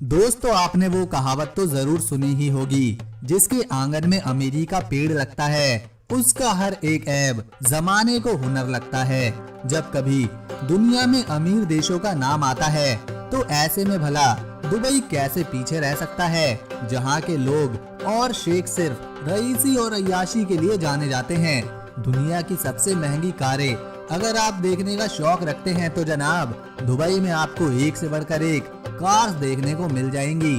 दोस्तों, आपने वो कहावत तो जरूर सुनी ही होगी, जिसके आंगन में अमीरी का पेड़ लगता है, उसका हर एक ऐब जमाने को हुनर लगता है। जब कभी दुनिया में अमीर देशों का नाम आता है, तो ऐसे में भला दुबई कैसे पीछे रह सकता है, जहाँ के लोग और शेख सिर्फ रईसी और अय्याशी के लिए जाने जाते हैं। दुनिया की सबसे महंगी कारें अगर आप देखने का शौक रखते हैं तो जनाब, दुबई में आपको एक से बढ़कर एक कार्स देखने को मिल जाएंगी।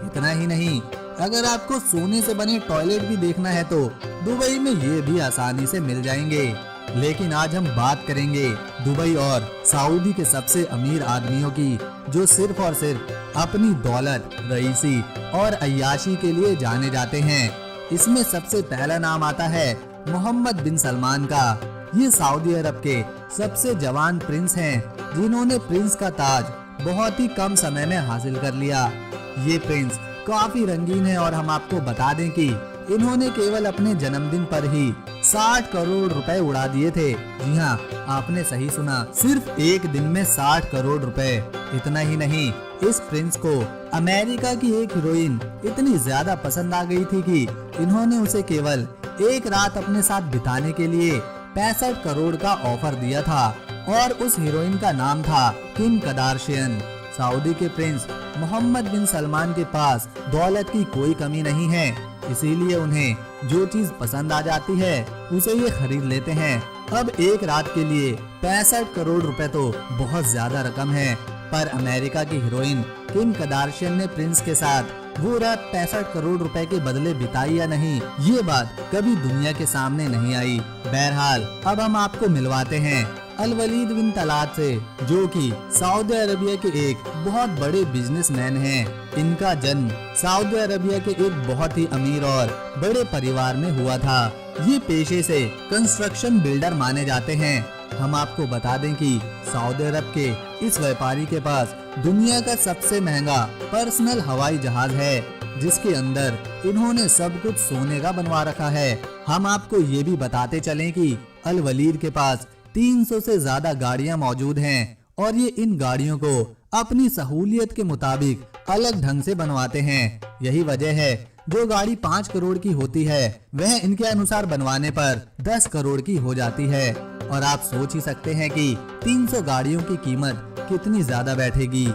इतना ही नहीं, अगर आपको सोने से बने टॉयलेट भी देखना है तो दुबई में ये भी आसानी से मिल जाएंगे। लेकिन आज हम बात करेंगे दुबई और सऊदी के सबसे अमीर आदमियों की, जो सिर्फ और सिर्फ अपनी दौलत, रईसी और अय्याशी के लिए जाने जाते हैं। इसमें सबसे पहला नाम आता है मोहम्मद बिन सलमान का। ये सऊदी अरब के सबसे जवान प्रिंस हैं, जिन्होंने प्रिंस का ताज बहुत ही कम समय में हासिल कर लिया। ये प्रिंस काफी रंगीन है और हम आपको बता दें कि इन्होंने केवल अपने जन्मदिन पर ही 60 करोड़ रुपए उड़ा दिए थे। जी हाँ, आपने सही सुना, सिर्फ एक दिन में 60 करोड़ रुपए। इतना ही नहीं, इस प्रिंस को अमेरिका की एक हीरोइन इतनी ज्यादा पसंद आ गई थी कि इन्होंने उसे केवल एक रात अपने साथ बिताने के लिए 65 करोड़ का ऑफर दिया था, और उस हीरोइन का नाम था किम कार्दाशियन। सऊदी के प्रिंस मोहम्मद बिन सलमान के पास दौलत की कोई कमी नहीं है, इसीलिए उन्हें जो चीज पसंद आ जाती है उसे ये खरीद लेते हैं। अब एक रात के लिए 65 करोड़ रुपए तो बहुत ज्यादा रकम है, पर अमेरिका की हीरोइन किम कार्दाशियन ने प्रिंस के साथ वो रात 65 करोड़ रुपए के बदले बिताई या नहीं, ये बात कभी दुनिया के सामने नहीं आई। बहरहाल, अब हम आपको मिलवाते हैं अल वलीद बिन तलात से, जो कि सऊदी अरबिया के एक बहुत बड़े बिजनेसमैन हैं। इनका जन्म सऊदी अरबिया के एक बहुत ही अमीर और बड़े परिवार में हुआ था। ये पेशे से कंस्ट्रक्शन बिल्डर माने जाते हैं। हम आपको बता दें कि सऊदी अरब के इस व्यापारी के पास दुनिया का सबसे महंगा पर्सनल हवाई जहाज है, जिसके अंदर इन्होंने सब कुछ सोने का बनवा रखा है। हम आपको ये भी बताते चलें कि अल वलीद के पास 300 से ज्यादा गाड़ियां मौजूद हैं, और ये इन गाड़ियों को अपनी सहूलियत के मुताबिक अलग ढंग से बनवाते हैं। यही वजह है जो गाड़ी 5 करोड़ की होती है, वह इनके अनुसार बनवाने पर 10 करोड़ की हो जाती है। और आप सोच ही सकते हैं कि 300 गाड़ियों की कीमत कितनी ज्यादा बैठेगी।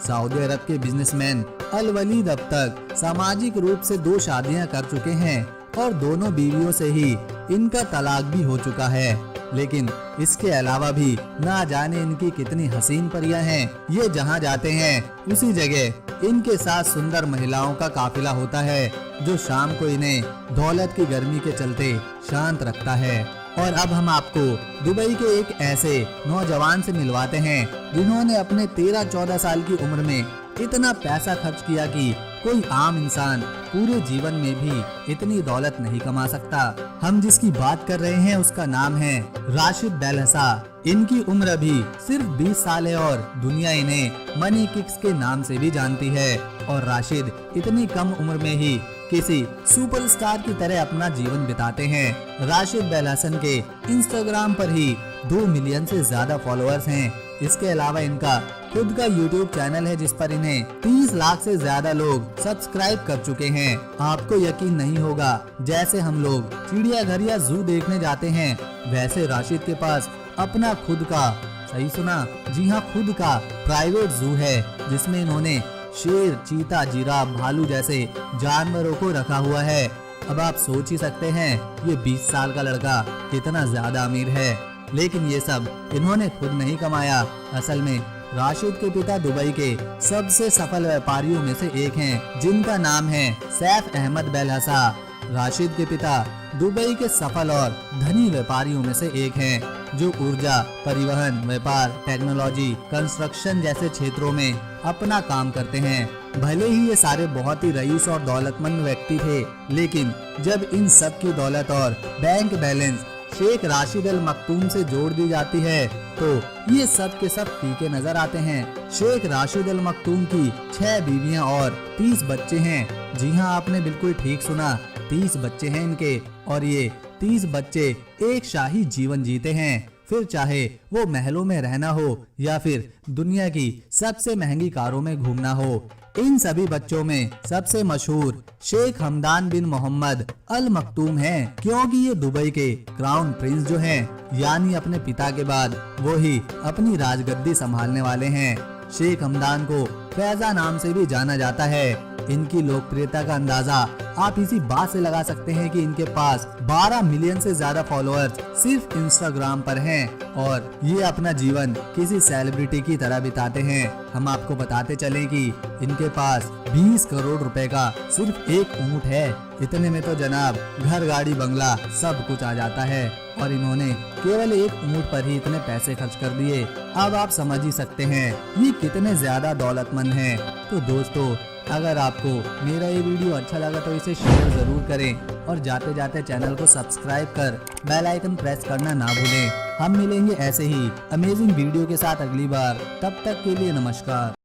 सऊदी अरब के बिजनेसमैन अल वलीद अब तक सामाजिक रूप से 2 शादियां कर चुके हैं, और दोनों बीवियों से ही इनका तलाक भी हो चुका है। लेकिन इसके अलावा भी ना जाने इनकी कितनी हसीन परियां हैं। ये जहां जाते हैं उसी जगह इनके साथ सुंदर महिलाओं का काफिला होता है, जो शाम को इन्हें दौलत की गर्मी के चलते शांत रखता है। और अब हम आपको दुबई के एक ऐसे नौजवान से मिलवाते हैं, जिन्होंने अपने 13-14 साल की उम्र में इतना पैसा खर्च किया कि कोई आम इंसान पूरे जीवन में भी इतनी दौलत नहीं कमा सकता। हम जिसकी बात कर रहे हैं उसका नाम है राशिद बेलहसा। इनकी उम्र अभी सिर्फ 20 साल है और दुनिया इन्हें मनी किक्स के नाम से भी जानती है। और राशिद इतनी कम उम्र में ही किसी सुपरस्टार की तरह अपना जीवन बिताते हैं। राशिद बेलहसन के इंस्टाग्राम पर ही 2 मिलियन से ज्यादा फॉलोअर्स हैं। इसके अलावा इनका खुद का यूट्यूब चैनल है, जिस पर इन्हें 30 लाख से ज्यादा लोग सब्सक्राइब कर चुके हैं। आपको यकीन नहीं होगा, जैसे हम लोग चिड़ियाघर या जू देखने जाते हैं, वैसे राशिद के पास अपना खुद का, सही सुना, जी हाँ, खुद का प्राइवेट जू है, जिसमें इन्होंने शेर, चीता, जिराफ, भालू जैसे जानवरों को रखा हुआ है। अब आप सोच ही सकते हैं ये 20 साल का लड़का कितना ज्यादा अमीर है। लेकिन ये सब इन्होंने खुद नहीं कमाया। असल में राशिद के पिता दुबई के सबसे सफल व्यापारियों में से एक हैं, जिनका नाम है सैफ अहमद बेलहसा। राशिद के पिता दुबई के सफल और धनी व्यापारियों में से एक हैं, जो ऊर्जा, परिवहन, व्यापार, टेक्नोलॉजी, कंस्ट्रक्शन जैसे क्षेत्रों में अपना काम करते हैं। भले ही ये सारे बहुत ही रईस और दौलतमंद व्यक्ति थे, लेकिन जब इन सब की दौलत और बैंक बैलेंस शेख राशिद अल मखतूम से जोड़ दी जाती है, तो ये सब के सब फीके नजर आते हैं। शेख राशिद अल मखतूम की 6 बीवियां और 30 बच्चे हैं। जी हाँ, आपने बिल्कुल ठीक सुना, 30 बच्चे हैं इनके, और ये 30 बच्चे एक शाही जीवन जीते हैं। फिर चाहे वो महलों में रहना हो या फिर दुनिया की सबसे महंगी कारों में घूमना हो, इन सभी बच्चों में सबसे मशहूर शेख हमदान बिन मोहम्मद अल मखतूम हैं, क्योंकि ये दुबई के क्राउन प्रिंस जो हैं, यानी अपने पिता के बाद वो ही अपनी राजगद्दी संभालने वाले हैं। शेख हमदान को फैजा नाम से भी जाना जाता है। इनकी लोकप्रियता का अंदाजा आप इसी बात से लगा सकते हैं कि इनके पास 12 मिलियन से ज्यादा फॉलोअर्स सिर्फ इंस्टाग्राम पर हैं और ये अपना जीवन किसी सेलिब्रिटी की तरह बिताते हैं। हम आपको बताते चलें कि इनके पास 20 करोड़ रुपए का सिर्फ एक ऊंट है। इतने में तो जनाब घर, गाड़ी, बंगला सब कुछ आ जाता है और इन्होंने केवल एक ऊंट पर ही इतने पैसे खर्च कर दिए। अब आप समझ ही सकते हैं ये कितने ज्यादा दौलतमंद हैं। तो दोस्तों, अगर आपको मेरा ये वीडियो अच्छा लगा तो इसे शेयर जरूर करें और जाते जाते चैनल को सब्सक्राइब कर बेल आइकन प्रेस करना ना भूलें। हम मिलेंगे ऐसे ही अमेजिंग वीडियो के साथ अगली बार। तब तक के लिए नमस्कार।